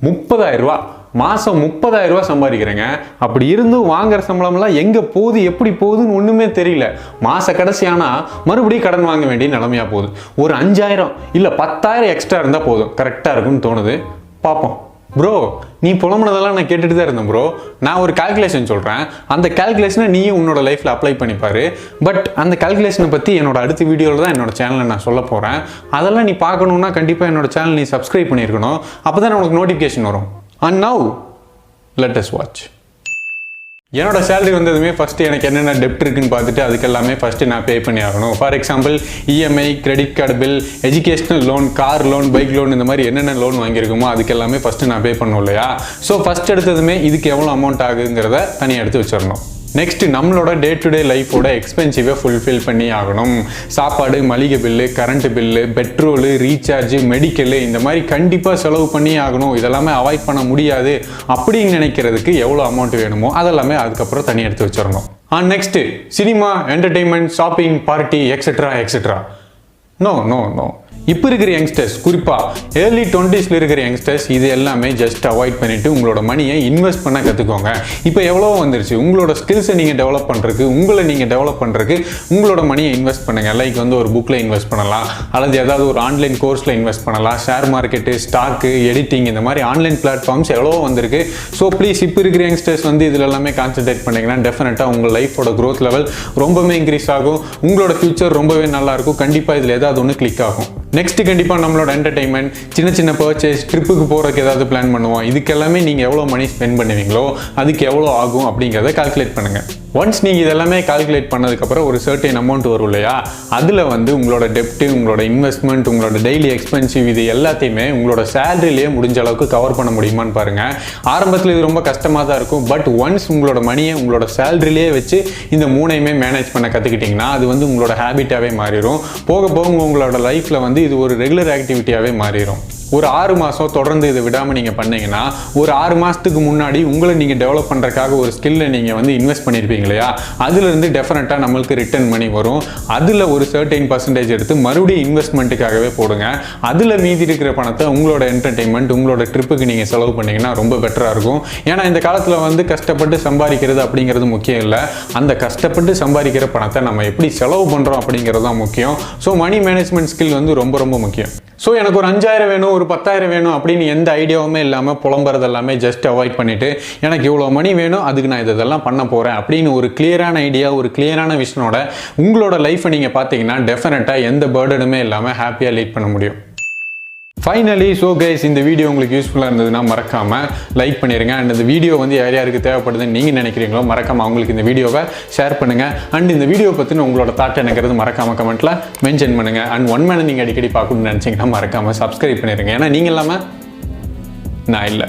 30,000 ரூபா மாதம் 30,000 ரூபா சம்பாதிக்கிறேங்க. அப்படி இருந்தும் வாங்குற சம்பளம்லாம் எங்கே போகுது எப்படி போகுதுன்னு ஒன்றுமே தெரியல. மாத கடைசியானா மறுபடியும் கடன் வாங்க வேண்டிய நிலைமையாக போகுது. ஒரு 5,000 இல்லை 10,000 எக்ஸ்ட்ரா இருந்தால் போதும், கரெக்டாக இருக்குன்னு தோணுது. பார்ப்போம். ப்ரோ, நீ புலம்புனதெல்லாம் நான் கேட்டுட்டு தான் இருந்தேன் ப்ரோ. நான் ஒரு கால்குலேஷன் சொல்கிறேன், அந்த கால்குலேஷனை நீயும் உன்னோட லைஃப்பில் அப்ளை பண்ணிப்பாரு. பட் அந்த கால்குலேஷனை பற்றி என்னோட அடுத்த வீடியோவில் தான் என்னோட சேனலில் நான் சொல்ல போகிறேன். அதெல்லாம் நீ பார்க்கணுன்னா கண்டிப்பாக என்னோட சேனல் நீ சப்ஸ்கிரைப் பண்ணியிருக்கணும். அப்போ தான் உனக்கு நோட்டிஃபிகேஷன் வரும். And now, let us watch. என்னோட சேலரி வந்ததுமே ஃபஸ்ட்டு எனக்கு என்னென்ன டெப்ட் இருக்குன்னு பார்த்துட்டு அதுக்கெல்லாமே ஃபஸ்ட்டு நான் பே பண்ணி ஆகணும். For example EMI, credit card bill, educational loan, car loan, bike loan, இந்த மாதிரி என்னென்ன லோன் வாங்கியிருக்குமோ அதுக்கெல்லாமே ஃபஸ்ட்டு நான் பே பண்ணணும் இல்லையா? ஸோ ஃபஸ்ட் எடுத்ததுமே இதுக்கு எவ்வளோ அமௌண்ட் ஆகுங்கிறத தனியாக எடுத்து வச்சிடணும். நெக்ஸ்ட் நம்மளோட டே டு டே லைஃபோட எக்ஸ்பென்சிவை ஃபுல்ஃபில் பண்ணி ஆகணும். சாப்பாடு, மளிகை bill, current bill, petrol, recharge, medical, இந்த மாதிரி கண்டிப்பாக செலவு பண்ணி ஆகணும். இதெல்லாமே அவாய்ட் பண்ண முடியாது அப்படின்னு நினைக்கிறதுக்கு எவ்வளோ அமௌண்ட் வேணுமோ அதெல்லாமே அதுக்கப்புறம் தனியாக எடுத்து வச்சிடணும். Next cinema, entertainment, shopping, party, etcetera etcetera. No no no. இப்போ இருக்கிற யங்ஸ்டர்ஸ், குறிப்பாக ஏர்லி 20s இருக்கிற யங்ஸ்டர்ஸ், இது எல்லாமே ஜஸ்ட் அவாய்ட் பண்ணிவிட்டு உங்களோட மணியை இன்வெஸ்ட் பண்ண கற்றுக்கோங்க. இப்போ எவ்வளோ வந்துருச்சு, உங்களோட ஸ்கில்ஸை நீங்கள் டெவலப் பண்ணுறதுக்கு, உங்களை நீங்கள் டெவலப் பண்ணுறதுக்கு உங்களோட மணியை இன்வெஸ்ட் பண்ணுங்கள். லைக் ஒரு புக்கில் இன்வெஸ்ட் பண்ணலாம், அல்லது ஏதாவது ஒரு ஆன்லைன் கோர்ஸில் இன்வெஸ்ட் பண்ணலாம். ஷேர் மார்க்கெட்டு, ஸ்டாக்கு, எடிட்டிங், இந்த மாதிரி ஆன்லைன் பிளாட்ஃபார்ம்ஸ் எவ்வளோ வந்திருக்கு. ஸோ ப்ளீஸ் இப்போ இருக்கிற யங்ஸ்டர்ஸ் இதில் எல்லாமே கான்சன்ட்ரேட் பண்ணிங்கன்னா டெஃபினட்டாக உங்கள் லைஃபோட க்ரோத் லெவல் ரொம்பவே இன்க்ரீஸ் ஆகும். உங்களோட ஃபியூச்சர் ரொம்பவே நல்லாயிருக்கும். கண்டிப்பாக இதில் ஏதாவது ஒன்று கிளிக் ஆகும். நெக்ஸ்ட் கண்டிப்பாக நம்மளோட என்டர்டைன்மெண்ட், சின்ன சின்ன பர்ச்சேஸ், ட்ரிப்புக்கு போகிறதுக்கு ஏதாவது பிளான் பண்ணுவோம். இதுக்கெல்லாமே நீங்கள் எவ்வளோ மணி ஸ்பெண்ட் பண்ணுவீங்களோ அதுக்கு எவ்வளோ ஆகும் அப்படிங்கிறத கால்குலேட் பண்ணுங்கள். ஒன்ஸ் நீங்கள் இதெல்லாமே கால்குலேட் பண்ணதுக்கப்புறம் ஒரு சர்டைன் அமௌண்ட் வரும் இல்லையா? அதில் உங்களோட டெப்ட்டு, உங்களோட இன்வெஸ்ட்மெண்ட், உங்களோட டெய்லி எக்ஸ்பென்சிவ், இது எல்லாத்தையுமே உங்களோட சேலரிலேயே முடிஞ்ச அளவுக்கு கவர் பண்ண முடியுமான்னு பாருங்கள். ஆரம்பத்தில் இது ரொம்ப கஷ்டமாக தான் இருக்கும். பட் ஒன்ஸ் உங்களோட மணியை உங்களோட சேலரிலேயே வச்சு இந்த மூணையுமே மேனேஜ் பண்ண கற்றுக்கிட்டிங்கன்னா அது உங்களோட ஹேபிட்டாகவே மாறிடும். போக போக உங்களோட லைஃப்பில் இது ஒரு ரெகுலர் ஆக்டிவிட்டியாகவே மாறிடும். ஒரு 6 மாதம் தொடர்ந்து இதை விடாமல் நீங்கள் பண்ணீங்கன்னா ஒரு 6 மாதத்துக்கு முன்னாடி உங்களை நீங்கள் டெவலப் பண்ணுறதுக்காக ஒரு ஸ்கில்லை நீங்கள் இன்வெஸ்ட் பண்ணியிருப்பீங்க இல்லையா? அதுலேருந்து டெஃபினட்டாக நம்மளுக்கு ரிட்டர்ன் மணி வரும். அதில் ஒரு சர்டைன் பர்சன்டேஜ் எடுத்து மறுபடியும் இன்வெஸ்ட்மெண்ட்டுக்காகவே போடுங்க. அதில் மீதி இருக்கிற பணத்தை உங்களோட என்டர்டெயின்மெண்ட், உங்களோட ட்ரிப்புக்கு நீங்கள் செலவு பண்ணிங்கன்னா ரொம்ப பெட்டராக இருக்கும். ஏன்னா இந்த காலத்தில் கஷ்டப்பட்டு சம்பாதிக்கிறது அப்படிங்கிறது முக்கியம் இல்லை. அந்த கஷ்டப்பட்டு சம்பாதிக்கிற பணத்தை நம்ம எப்படி செலவு பண்ணுறோம் அப்படிங்கிறது தான் முக்கியம். ஸோ மணி மேனேஜ்மெண்ட் ஸ்கில் ரொம்ப ரொம்ப முக்கியம். ஸோ எனக்கு ஒரு 5,000 வேணும், ஒரு 10,000 வேணும் அப்படின்னு எந்த ஐடியாவுமே இல்லாமல் புலம்புறது எல்லாமே ஜஸ்ட் அவாய்ட் பண்ணிவிட்டு எனக்கு இவ்வளோ மணி வேணும், அதுக்கு நான் இதெல்லாம் பண்ண போகிறேன் அப்படின்னு ஒரு கிளியரான ஐடியா, ஒரு கிளியரான விஷனோட உங்களோட லைஃப்பை நீங்கள் பார்த்தீங்கன்னா டெஃபினட்டாக எந்த பர்டனுமே இல்லாமல் ஹாப்பியாக லீட் பண்ண முடியும். ஃபைனலி ஸோ கைஸ், இந்த வீடியோ உங்களுக்கு யூஸ்ஃபுல்லாக இருந்ததுன்னா மறக்காமல் லைக் பண்ணிடுங்க. அண்ட் இந்த வீடியோ யார் யாருக்கு தேவைப்படுதுன்னு நீங்கள் நினைக்கிறீங்களோ மறக்காமல் அவங்களுக்கு இந்த வீடியோவை ஷேர் பண்ணுங்கள். அண்ட் இந்த வீடியோ பற்றின உங்களோட தாட் எனக்கிறது மறக்காமல் கமெண்ட்டில் மென்ஷன் பண்ணுங்கள். அண்ட் ஒன் மேனை நீங்கள் அடிக்கடி பார்க்கணும்னு நினச்சிங்கன்னா மறக்காமல் சப்ஸ்கிரைப் பண்ணிடுங்க. ஏன்னா நீங்கள் இல்லாமல் நான் இல்லை.